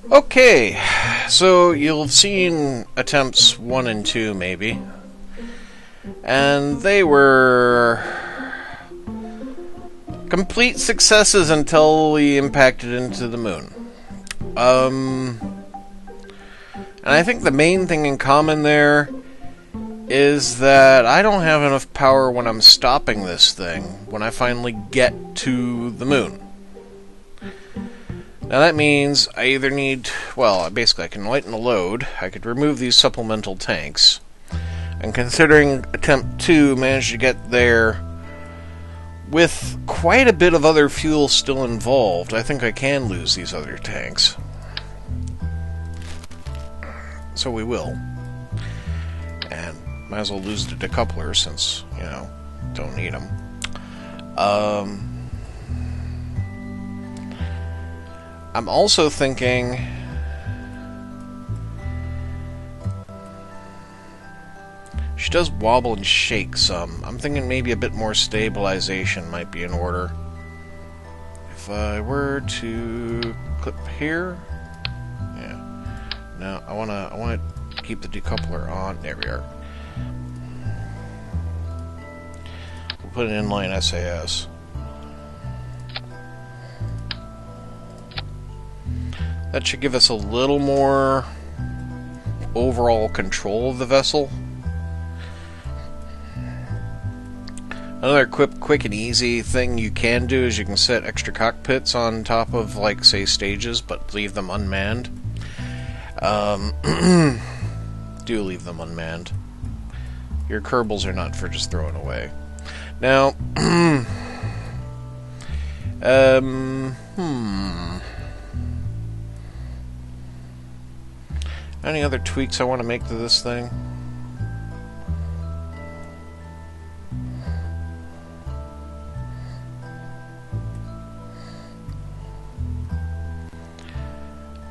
Okay, so you've seen attempts 1 and 2, maybe. And they were complete successes until we impacted into the moon. And I think the main thing in common there is that I don't have enough power when I'm stopping this thing when I finally get to the moon. Now that means I either need, well, basically I can lighten the load, I could remove these supplemental tanks, and considering attempt 2 managed to get there with quite a bit of other fuel still involved, I think I can lose these other tanks. So we will. And might as well lose the decoupler since, don't need them. I'm also thinking she does wobble and shake some. I'm thinking maybe a bit more stabilization might be in order. If I were to clip here, yeah. No, I want to keep the decoupler on. There we are. We'll put an inline SAS. That should give us a little more overall control of the vessel. Another quick and easy thing you can do is you can set extra cockpits on top of, like, say, stages, but leave them unmanned. Do leave them unmanned. Your Kerbals are not for just throwing away. Now, any other tweaks I want to make to this thing?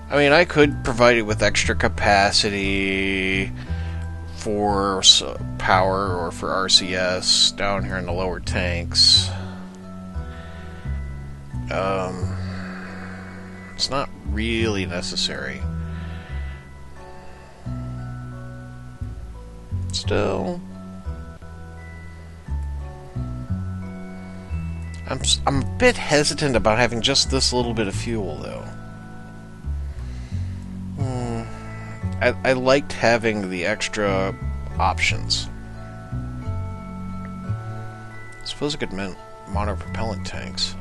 I mean, I could provide it with extra capacity for power or for RCS down here in the lower tanks. It's not really necessary. Still, I'm a bit hesitant about having just this little bit of fuel, though. I liked having the extra options. I suppose I could monopropellant tanks.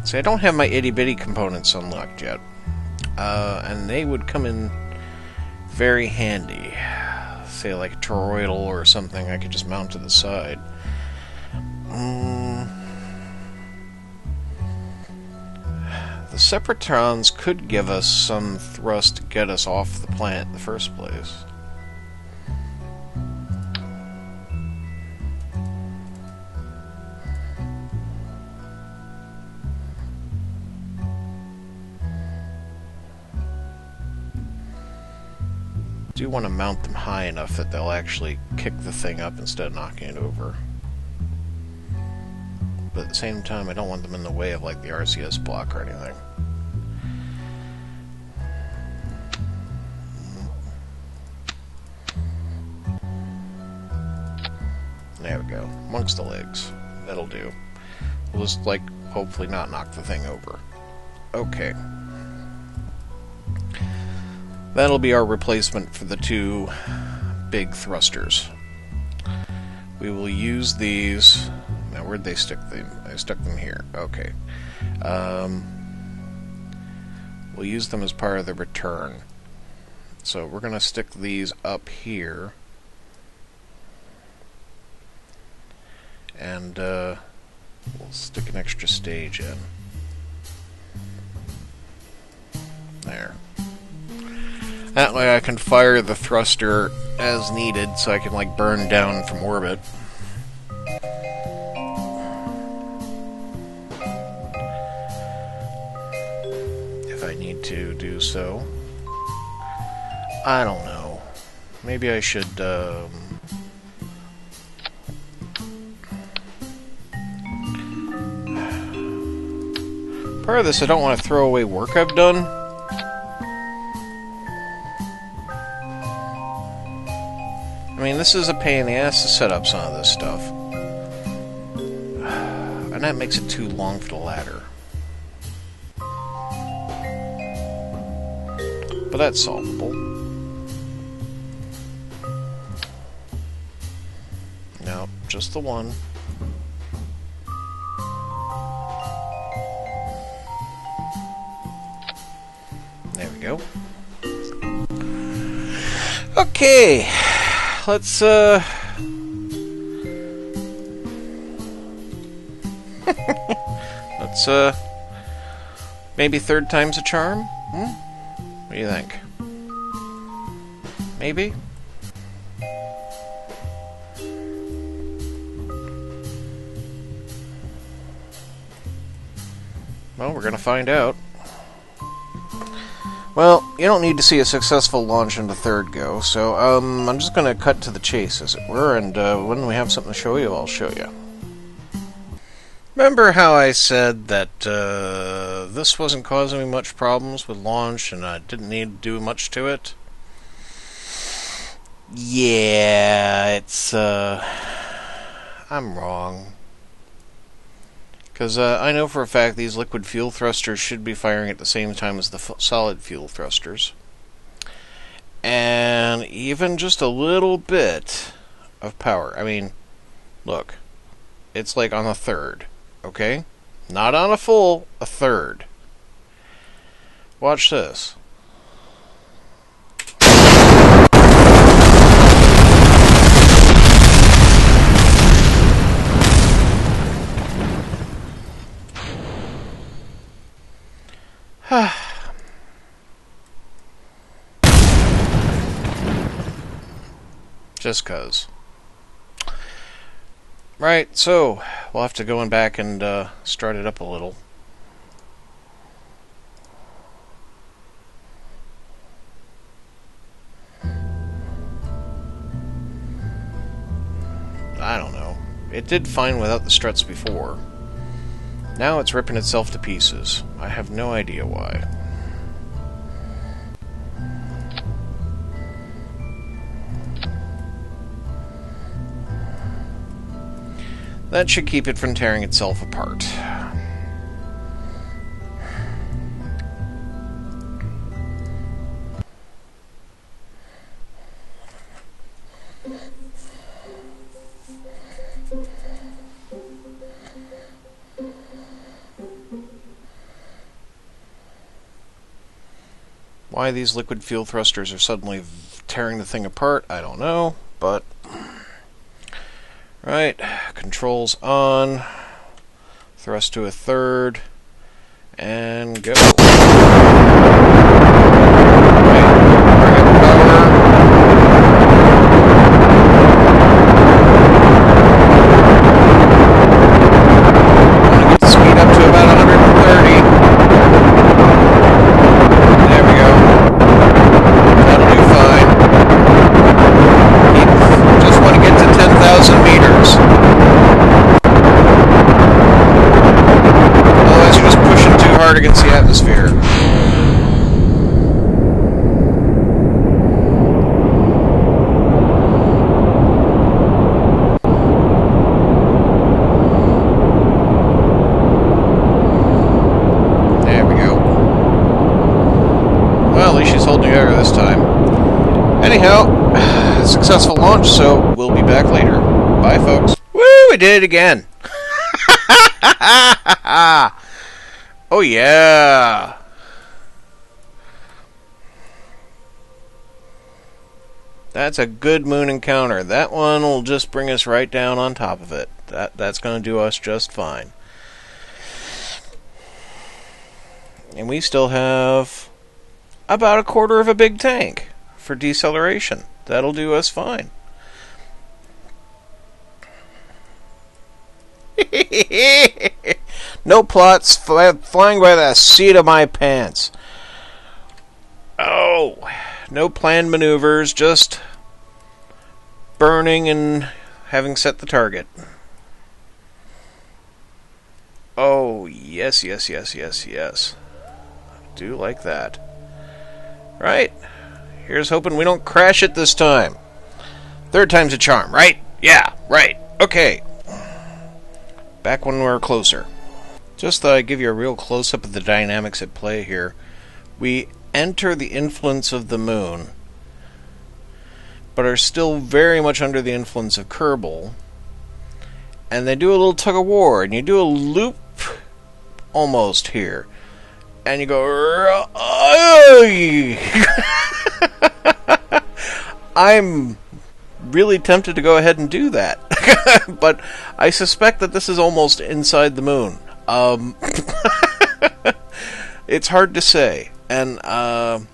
See, I don't have my itty-bitty components unlocked yet. And they would come in very handy. Say like a toroidal or something I could just mount to the side. The Separatrons could give us some thrust to get us off the planet in the first place. I do want to mount them high enough that they'll actually kick the thing up instead of knocking it over. But at the same time, I don't want them in the way of, like, the RCS block or anything. There we go. Amongst the legs. That'll do. We'll just, like, hopefully not knock the thing over. Okay. That'll be our replacement for the two big thrusters. We will use these. Now, where'd they stick them? I stuck them here. Okay. We'll use them as part of the return. So we're going to stick these up here. And we'll stick an extra stage in. There. That way I can fire the thruster as needed, so I can, like, burn down from orbit. If I need to do so. I don't know. Maybe I should, Part of this, I don't want to throw away work I've done. I mean, this is a pain in the ass to set up some of this stuff. And that makes it too long for the ladder. But that's solvable. No, just the one. There we go. Okay, let's let's maybe third time's a charm? What do you think? Maybe? Well, we're gonna find out. Well, you don't need to see a successful launch into third go, so I'm just going to cut to the chase, as it were, and when we have something to show you, I'll show you. Remember how I said that this wasn't causing me much problems with launch, and I didn't need to do much to it? Yeah, it's, I'm wrong. Because I know for a fact these liquid fuel thrusters should be firing at the same time as the solid fuel thrusters. And even just a little bit of power. I mean, look. It's like on a third. Okay? Not on a full, a third. Watch this. Just 'cause. Right, so we'll have to go in back and start it up a little. I don't know. It did fine without the struts before. Now it's ripping itself to pieces. I have no idea why. That should keep it from tearing itself apart. Why these liquid fuel thrusters are suddenly tearing the thing apart, I don't know, but... Right, controls on, thrust to a third, and go. Right, bring up power. Want to get the speed up to about 130. There we go. That'll do fine. Just want to get to 10,000 meters. Otherwise you're just pushing too hard against the atmosphere. There we go. Well, at least she's holding together this time. Anyhow, successful launch, so we'll be back later. Bye, folks. Woo! We did it again. Oh, yeah. That's a good moon encounter. That one will just bring us right down on top of it. That's going to do us just fine. And we still have about a quarter of a big tank for deceleration. That'll do us fine. No plots, flying by the seat of my pants. Oh, no planned maneuvers, just burning and having set the target. Oh, yes, yes, yes, yes, yes. Do like that. Right. Here's hoping we don't crash it this time. Third time's a charm, right? Yeah, right. Okay. Back when we're closer. Just thought I'd give you a real close-up of the dynamics at play here. We enter the influence of the moon, but are still very much under the influence of Kerbal. And they do a little tug-of-war, and you do a loop almost here. And you go... I'm really tempted to go ahead and do that. But I suspect that this is almost inside the moon. It's hard to say. And I'm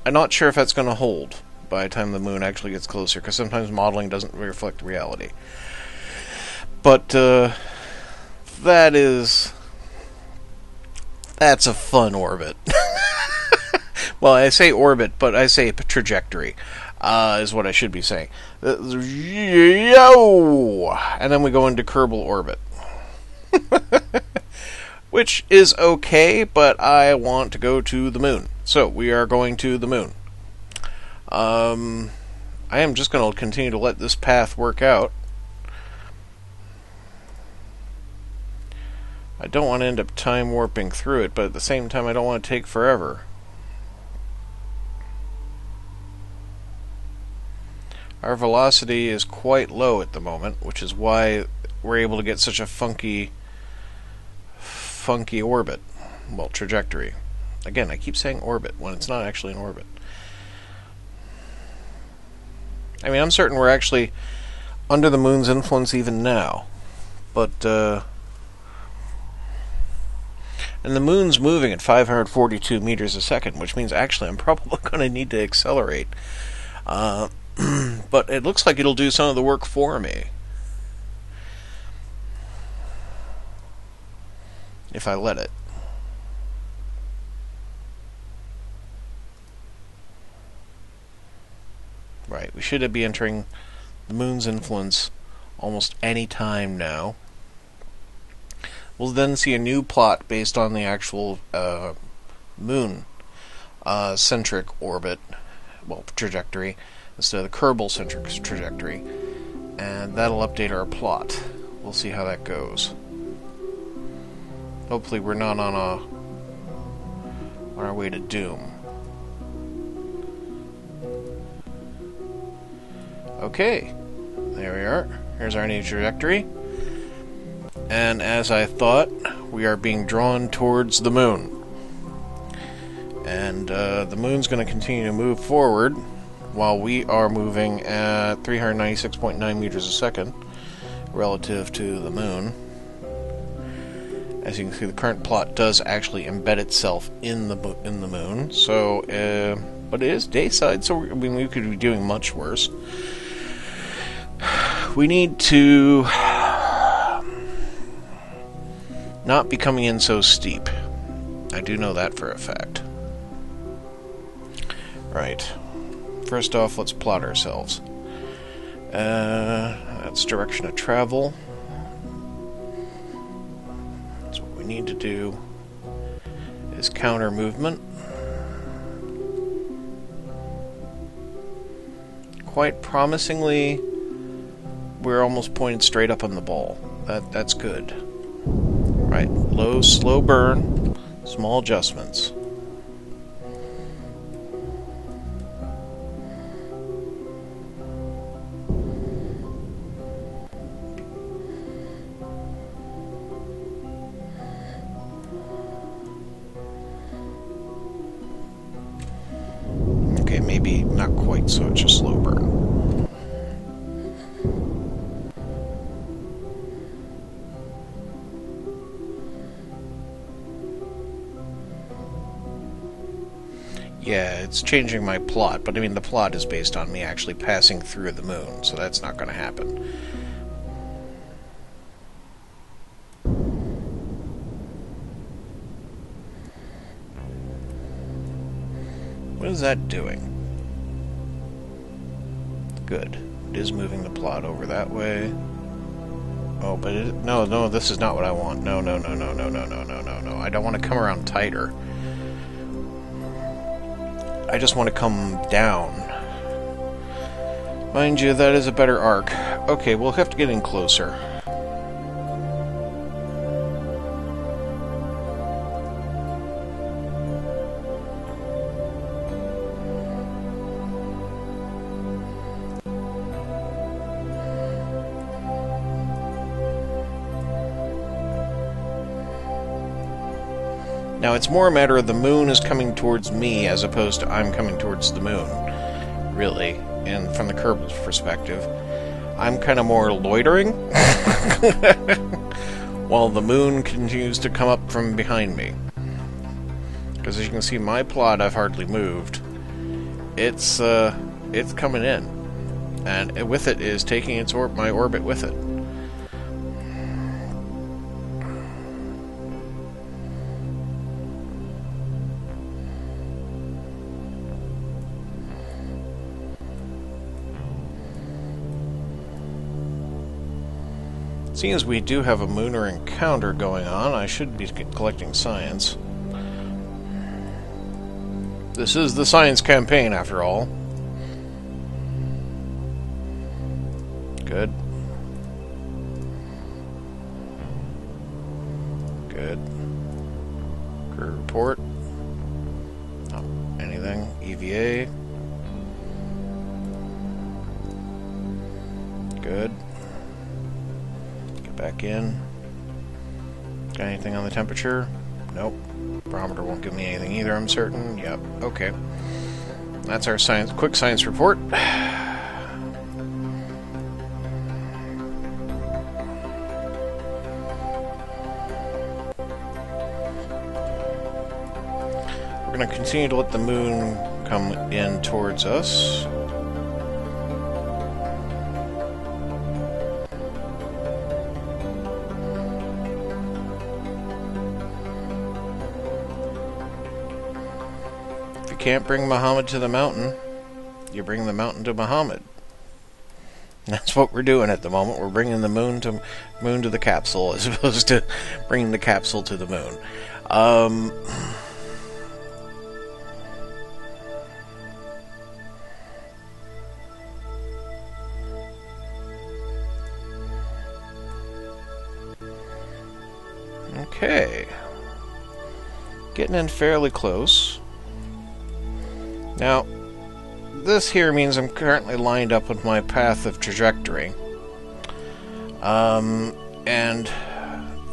not sure if that's going to hold by the time the moon actually gets closer, because sometimes modeling doesn't reflect reality. But that's a fun orbit. Well, I say orbit, but I say trajectory, is what I should be saying. Yo! And then we go into Kerbal orbit. Which is okay, but I want to go to the moon. So, we are going to the moon. I am just going to continue to let this path work out. I don't want to end up time warping through it, but at the same time I don't want to take forever. Our velocity is quite low at the moment, which is why we're able to get such a funky orbit. Well, trajectory. Again, I keep saying orbit when it's not actually an orbit. I mean, I'm certain we're actually under the moon's influence even now. But, and the moon's moving at 542 meters a second, which means actually I'm probably going to need to accelerate. But it looks like it'll do some of the work for me. If I let it. Right, we should be entering the moon's influence almost any time now. We'll then see a new plot based on the actual moon centric orbit, well, trajectory, instead of the Kerbal centric trajectory, and that'll update our plot. We'll see how that goes. Hopefully we're not on our way to doom. Okay, there we are. Here's our new trajectory. And as I thought, we are being drawn towards the moon. And the moon's going to continue to move forward while we are moving at 396.9 meters a second relative to the moon. As you can see, the current plot does actually embed itself in the moon. So, but it is dayside, so I mean, we could be doing much worse. We need to not be coming in so steep. I do know that for a fact. Right. First off, let's plot ourselves. That's direction of travel. So what we need to do is counter movement. Quite promisingly, we're almost pointed straight up on the ball. That's good. Right, low, slow burn, small adjustments. Okay, maybe not quite such a slow burn. Yeah, it's changing my plot, but I mean the plot is based on me actually passing through the moon, so that's not going to happen. What is that doing? Good. It is moving the plot over that way. Oh, but no, this is not what I want. No. I don't want to come around tighter. I just want to come down. Mind you, that is a better arc. Okay, we'll have to get in closer. Now, it's more a matter of the moon is coming towards me as opposed to I'm coming towards the moon, really, and from the Kerbal's perspective. I'm kind of more loitering, while the moon continues to come up from behind me. Because as you can see, my plot, I've hardly moved. It's coming in, and with it is taking its my orbit with it. Seeing as we do have a lunar encounter going on, I should be collecting science. This is the science campaign, after all. Good. Good. Crew report. Oh, anything? EVA. Good. Back in. Got anything on the temperature? Nope. Barometer won't give me anything either, I'm certain. Yep. Okay. That's our quick science report. We're going to continue to let the moon come in towards us. Can't bring Muhammad to the mountain, you bring the mountain to Muhammad. That's what we're doing at the moment. We're bringing the moon to the capsule as opposed to bringing the capsule to the moon. Okay, getting in fairly close. Now, this here means I'm currently lined up with my path of trajectory. And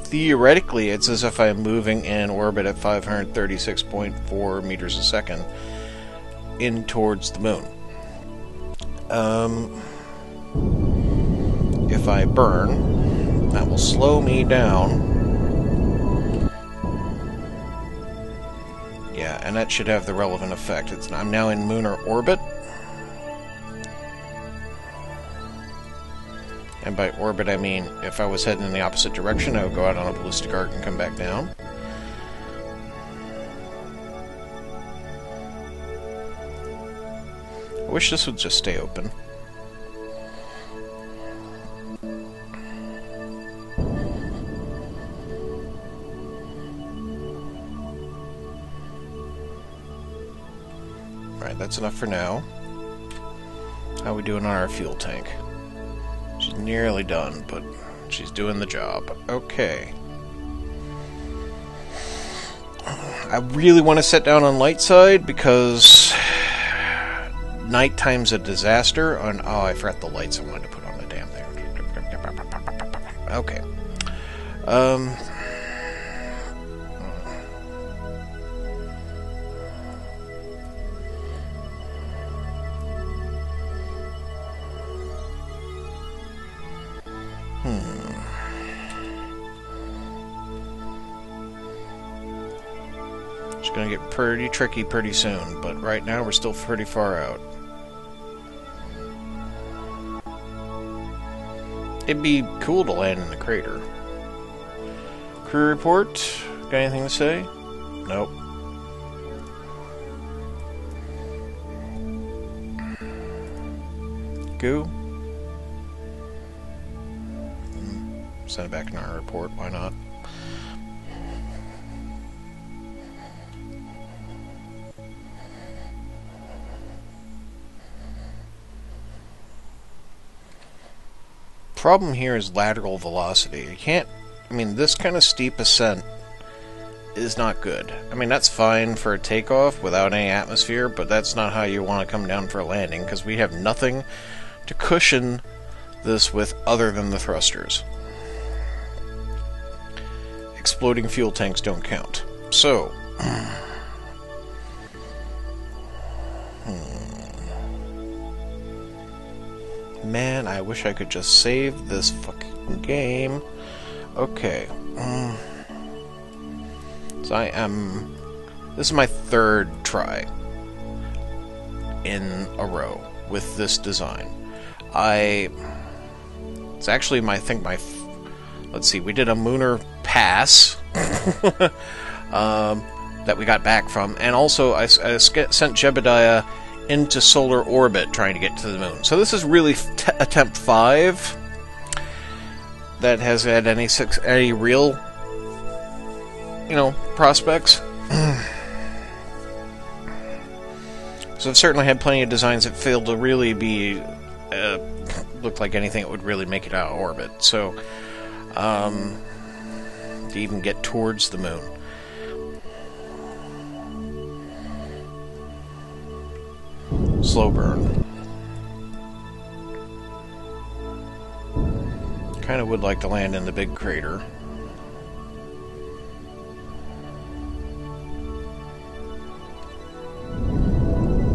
theoretically, it's as if I'm moving in orbit at 536.4 meters a second in towards the moon. If I burn, that will slow me down. Yeah, and that should have the relevant effect. I'm now in lunar orbit. And by orbit, I mean if I was heading in the opposite direction, I would go out on a ballistic arc and come back down. I wish this would just stay open. Alright, that's enough for now. How are we doing on our fuel tank? She's nearly done, but she's doing the job. Okay. I really want to set down on light side because nighttime's a disaster. Oh, I forgot the lights I wanted to put on the damn thing. Okay. It's going to get pretty tricky pretty soon, but right now we're still pretty far out. It'd be cool to land in the crater. Crew report? Got anything to say? Nope. Goo? Send it back in our report, why not? Problem here is lateral velocity. You can't, I mean, this kind of steep ascent is not good. I mean, that's fine for a takeoff without any atmosphere, but that's not how you want to come down for a landing, because we have nothing to cushion this with other than the thrusters. Exploding fuel tanks don't count. So, man, I wish I could just save this fucking game. Okay. So this is my third try in a row with this design. It's actually let's see, we did a Mooner pass that we got back from, and also I sent Jebediah into solar orbit trying to get to the moon. So this is really attempt 5 that has had any real, prospects. So I've certainly had plenty of designs that failed to really be look like anything that would really make it out of orbit. So to even get towards the moon. Slow burn. Kind of would like to land in the big crater.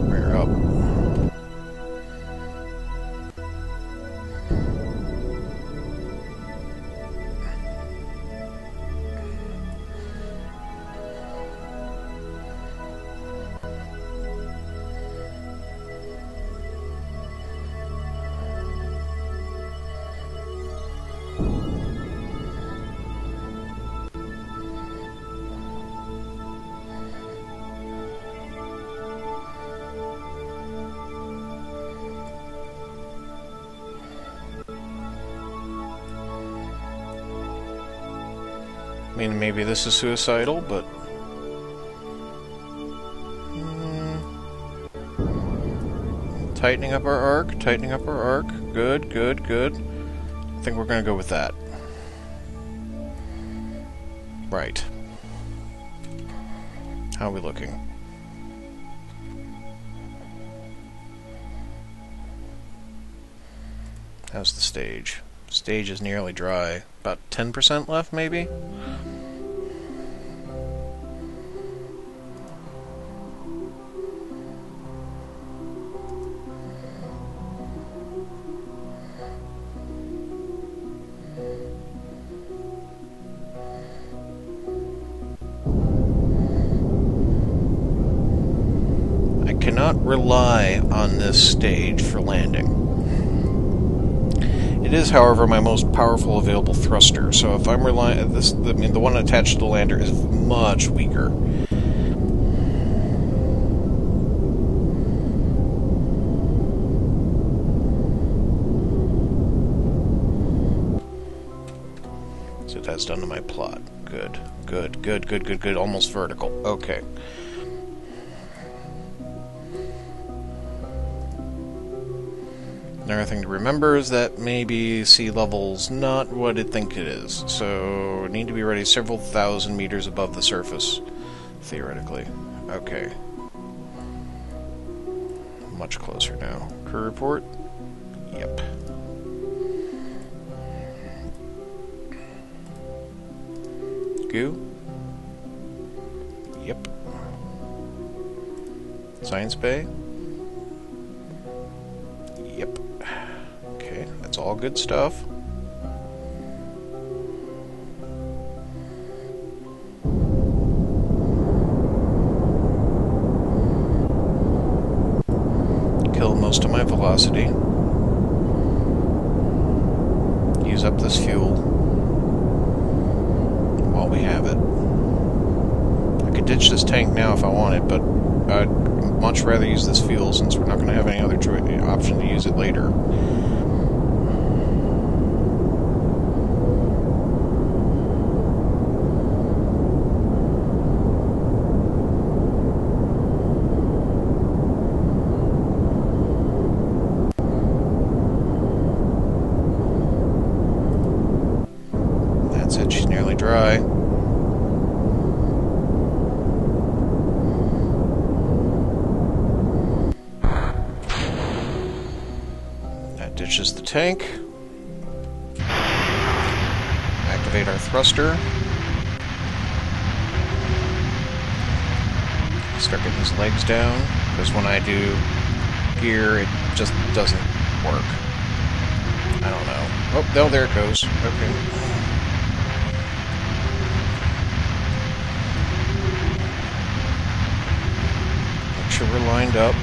Rear up. I mean, maybe this is suicidal, but tightening up our arc, good, good, good. I think we're going to go with that. Right. How are we looking? How's the stage? Stage is nearly dry. About 10% left, maybe? I cannot rely on this stage for landing. It is, however, my most powerful available thruster, so if I'm relying the one attached to the lander is much weaker. So that's done to my plot. Good, good, good, good, good, good. Almost vertical. Okay. Another thing to remember is that maybe sea level's not what I think it is, so need to be ready several thousand meters above the surface, theoretically. Okay. Much closer now. Crew report? Yep. Goo? Yep. Science bay? Yep. Okay, that's all good stuff. Kill most of my velocity. Use up this fuel while we have it. I could ditch this tank now if I wanted, but I'd much rather use this fuel since we're not going to have any other option to use it later. try. That ditches the tank. Activate our thruster. Start getting his legs down, because when I do gear, it just doesn't work. I don't know. Oh, no, there it goes. Okay. Make sure we're lined up.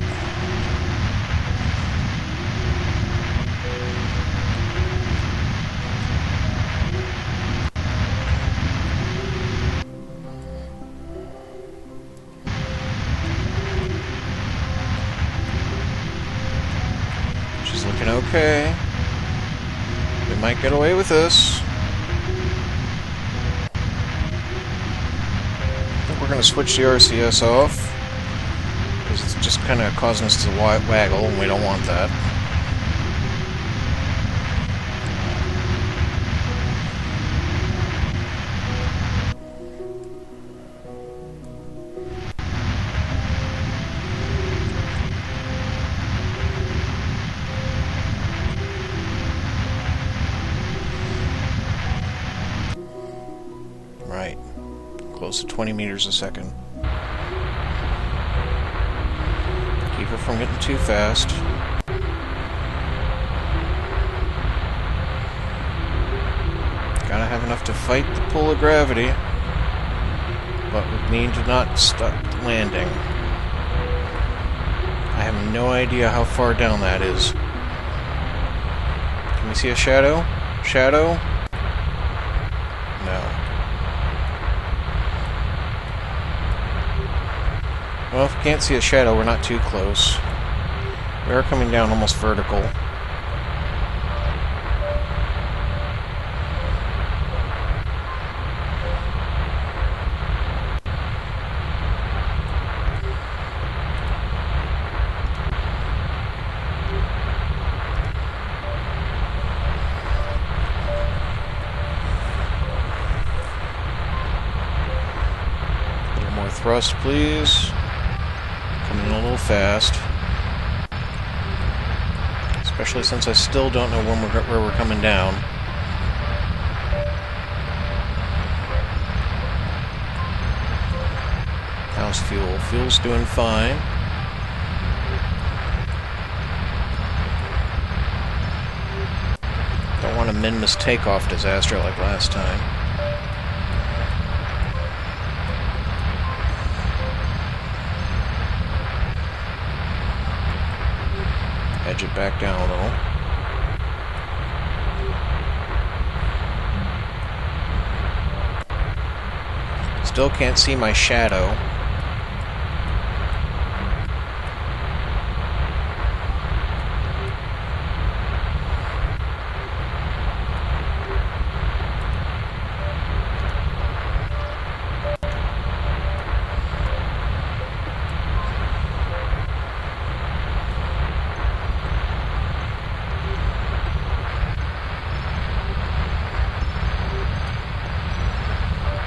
She's looking okay. We might get away with this. I think we're going to switch the RCS off, because it's just kind of causing us to waggle, and we don't want that. Right. Close to 20 meters a second. Keep her from getting too fast. Gotta have enough to fight the pull of gravity, but we need to not stop landing. I have no idea how far down that is. Can we see a shadow? Shadow? No. Well, if we can't see a shadow, we're not too close. We are coming down almost vertical. A little more thrust, please. Coming in a little fast. Especially since I still don't know where we're coming down. How's fuel? Fuel's doing fine. Don't want a min-miss takeoff disaster like last time. Edge it back down a little. Still can't see my shadow.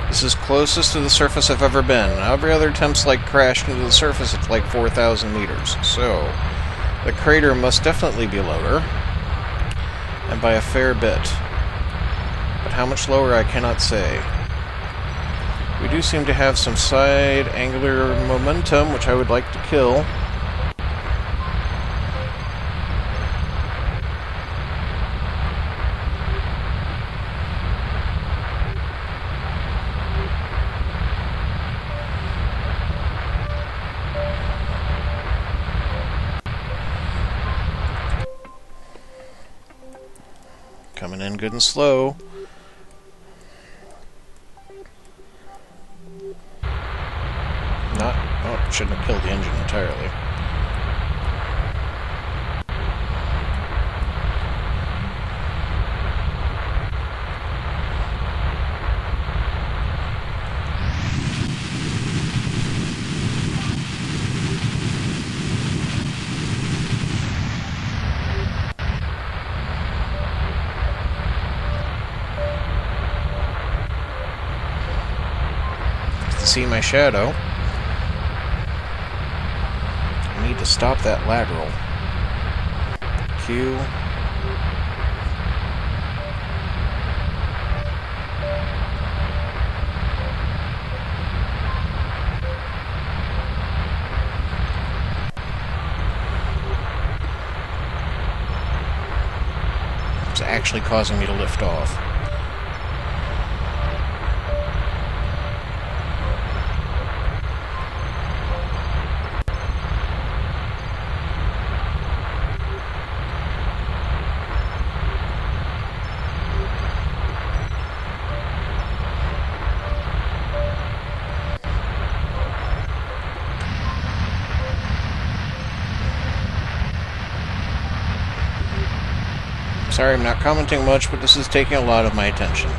This is closest to the surface I've ever been. Every other attempt's like crashed into the surface at like 4,000 meters. So, the crater must definitely be lower. And by a fair bit. But how much lower I cannot say. We do seem to have some side angular momentum, which I would like to kill. Coming in good and slow. Oh, shouldn't have killed the engine entirely. see my shadow. I need to stop that lateral. Q. It's actually causing me to lift off. Sorry, I'm not commenting much, but this is taking a lot of my attention.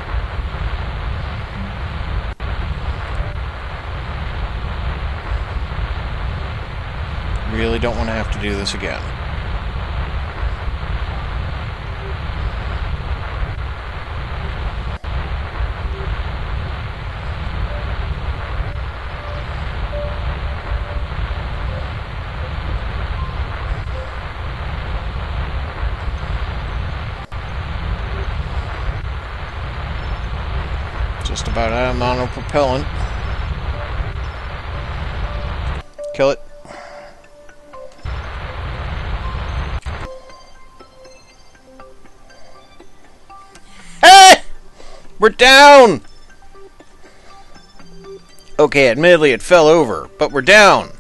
Really don't want to have to do this again. Just about out of monopropellant. Kill it. Hey! We're down! Okay, admittedly it fell over, but we're down.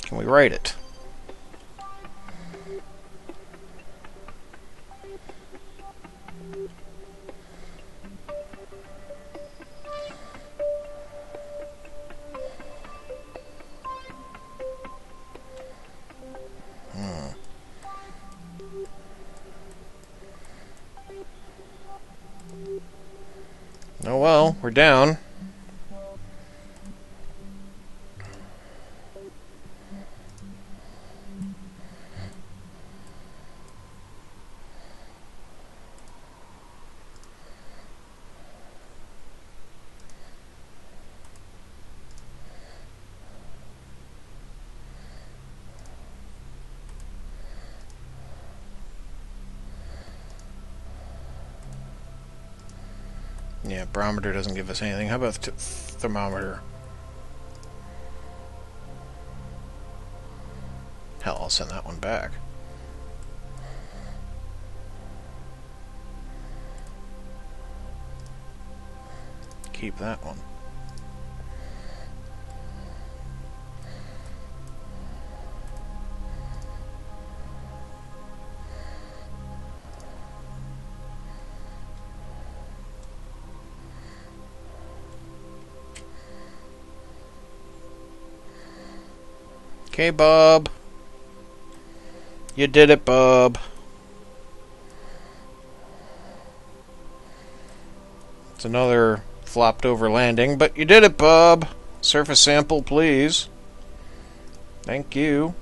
Can we right it? Oh well, we're down. Yeah, barometer doesn't give us anything. How about the thermometer? Hell, I'll send that one back. Keep that one. Okay, Bob. You did it, Bob. It's another flopped over landing, but you did it, Bob. Surface sample, please. Thank you.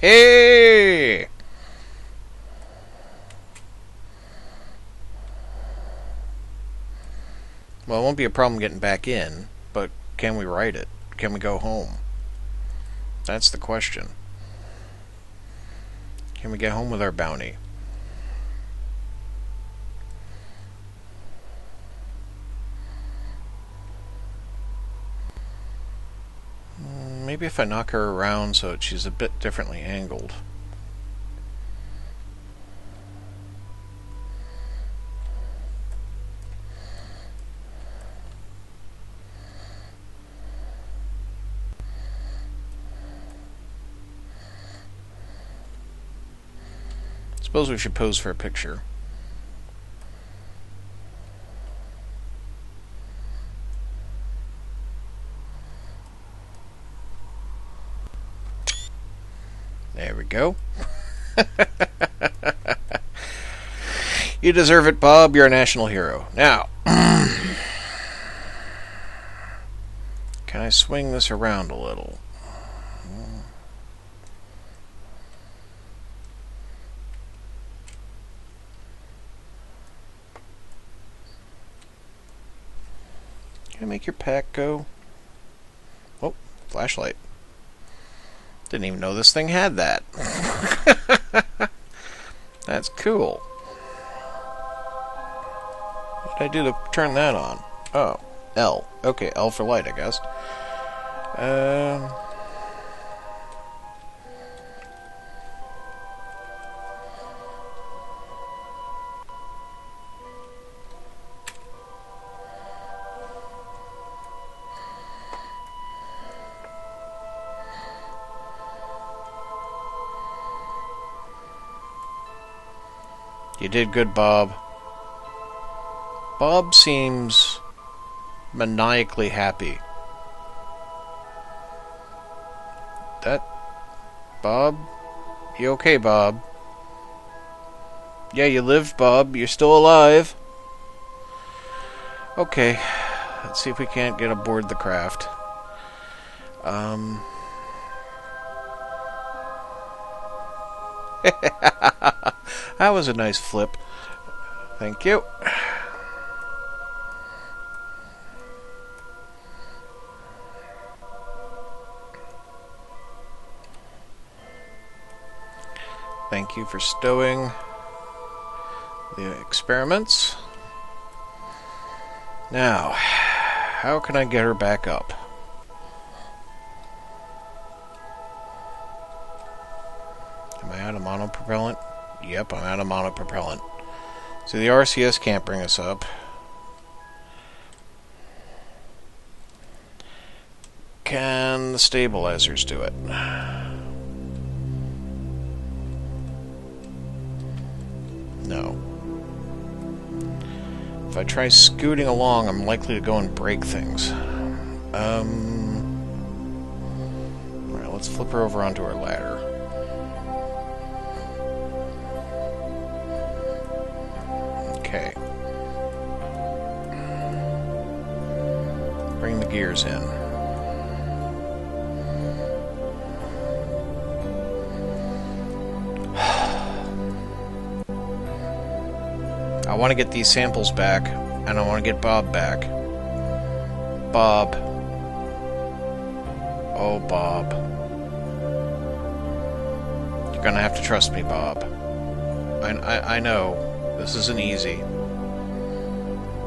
Hey! Well, it won't be a problem getting back in, but can we ride it? Can we go home? That's the question. Can we get home with our bounty? Maybe if I knock her around so she's a bit differently angled. Suppose we should pose for a picture. There we go. You deserve it, Bob. You're a national hero. Now, can I swing this around a little? Can I make your pack go? Oh, flashlight. Didn't even know this thing had that. That's cool. What did I do to turn that on? Oh, L. Okay, L for light, I guess. You did good, Bob. Bob seems maniacally happy. Bob? You okay, Bob? Yeah, you lived, Bob. You're still alive. Okay. Let's see if we can't get aboard the craft. That was a nice flip. Thank you. Thank you for stowing the experiments. Now, how can I get her back up? Am I out of monopropellant? Yep, I'm out of monopropellant. So the RCS can't bring us up. Can the stabilizers do it? No. If I try scooting along, I'm likely to go and break things. Alright, let's flip her over onto our ladder. Okay. Bring the gears in. I want to get these samples back, and I want to get Bob back. Bob. Oh, Bob. You're gonna have to trust me, Bob. I know this isn't easy,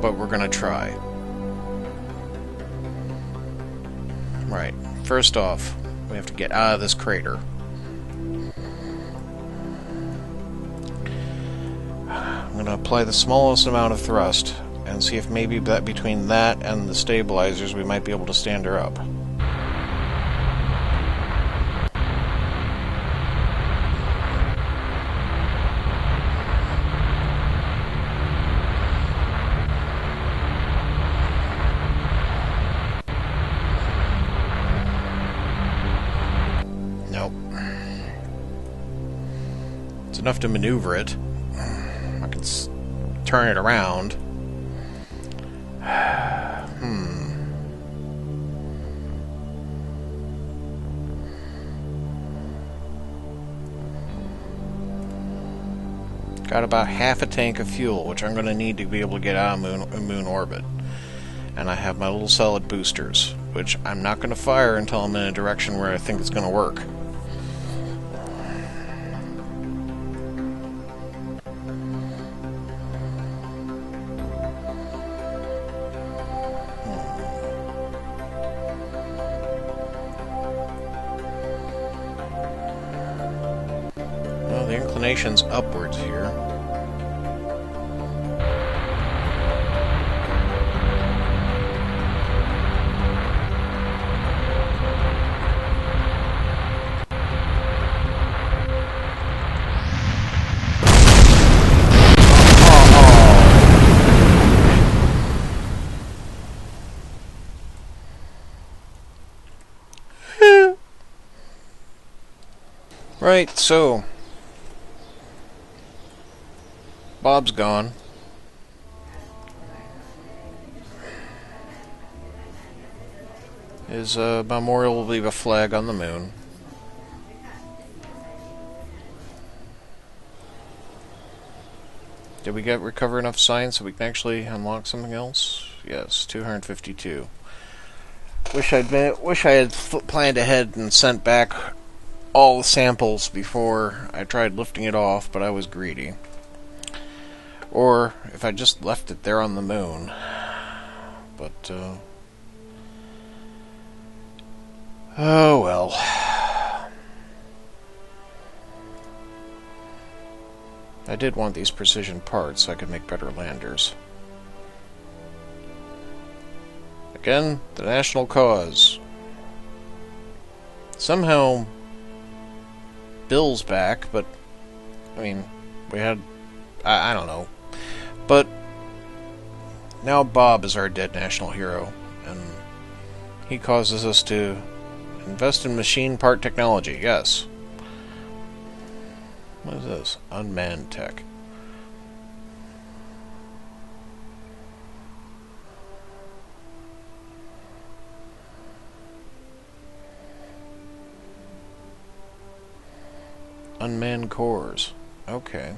but we're gonna try. Right, first off, we have to get out of this crater. I'm going to apply the smallest amount of thrust and see if maybe that between that and the stabilizers we might be able to stand her up. Nope. It's enough to maneuver it. Turn it around. Got about half a tank of fuel, which I'm going to need to be able to get out of moon orbit. And I have my little solid boosters, which I'm not going to fire until I'm in a direction where I think it's going to work. inclinations upwards here. Right, so Bob's gone. His memorial will leave a flag on the moon. Did we recover enough science so we can actually unlock something else? Yes, 252. Wish I had planned ahead and sent back all the samples before I tried lifting it off, but I was greedy. Or if I just left it there on the moon. But oh well. I did want these precision parts so I could make better landers. Again, the national cause. Somehow Bill's back, but I mean, we had I don't know. But now Bob is our dead national hero, and he causes us to invest in machine part technology, yes. What is this? Unmanned tech. Unmanned cores. Okay.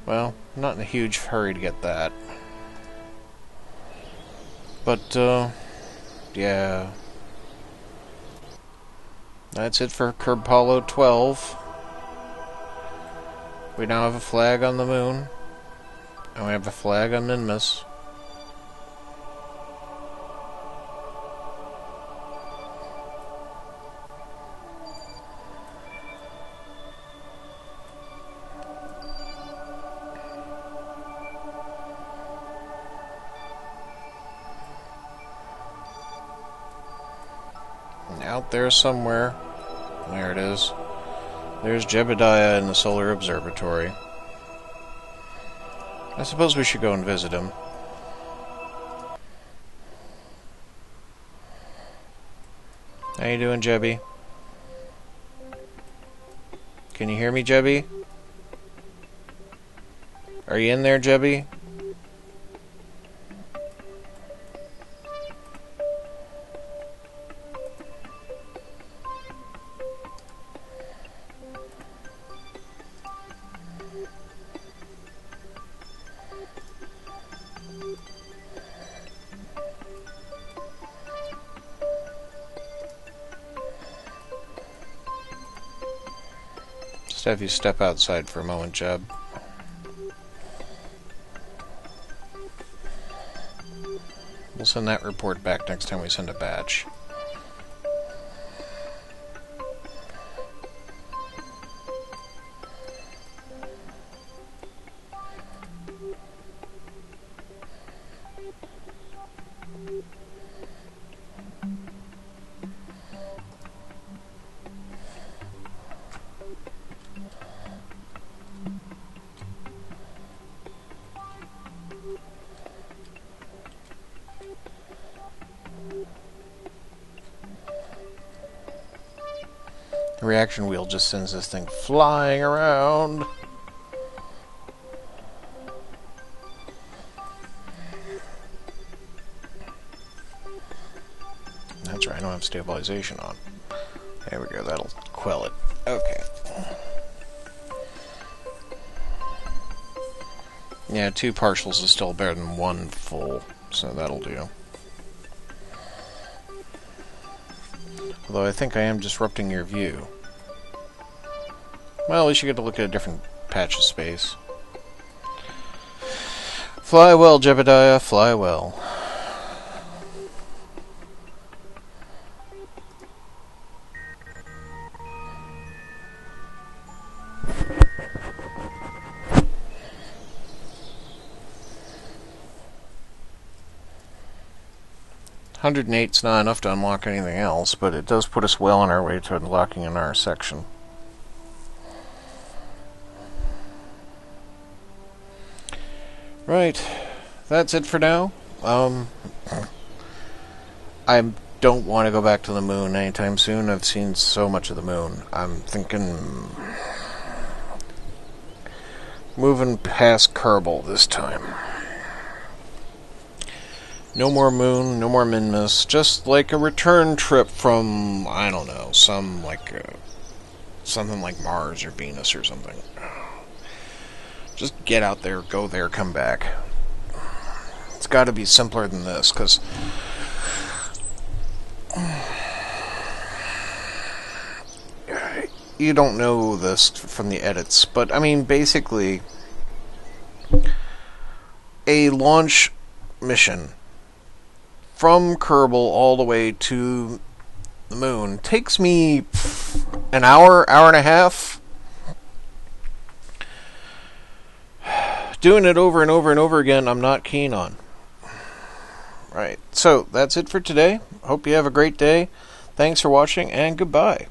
Well, not in a huge hurry to get that. But, yeah. That's it for Kerbpollo 12. We now have a flag on the moon. And we have a flag on Minmus. Out there somewhere. There it is. There's Jebediah in the Solar Observatory. I suppose we should go and visit him. How you doing, Jebby? Can you hear me, Jebby? Are you in there, Jebby? Have you step outside for a moment, Jeb. We'll send that report back next time we send a batch. The reaction wheel just sends this thing flying around. That's right, I don't have stabilization on. There we go, that'll quell it. Okay. Yeah, 2 partials is still better than 1 full, so that'll do. Although I think I am disrupting your view. Well, at least you get to look at a different patch of space. Fly well, Jebediah, fly well. 108's not enough to unlock anything else, but it does put us well on our way to unlocking another section. Right, that's it for now. I don't want to go back to the moon anytime soon. I've seen so much of the moon. I'm thinking moving past Kerbal this time. No more moon, no more Minmus, just like a return trip from, I don't know, something like Mars or Venus or something. Just get out there, go there, come back. It's got to be simpler than this, because you don't know this from the edits, but I mean, basically, a launch mission from Kerbal all the way to the moon takes me an hour and a half. Doing it over and over and over again, I'm not keen on. Right, so that's it for today. Hope you have a great day. Thanks for watching, and goodbye.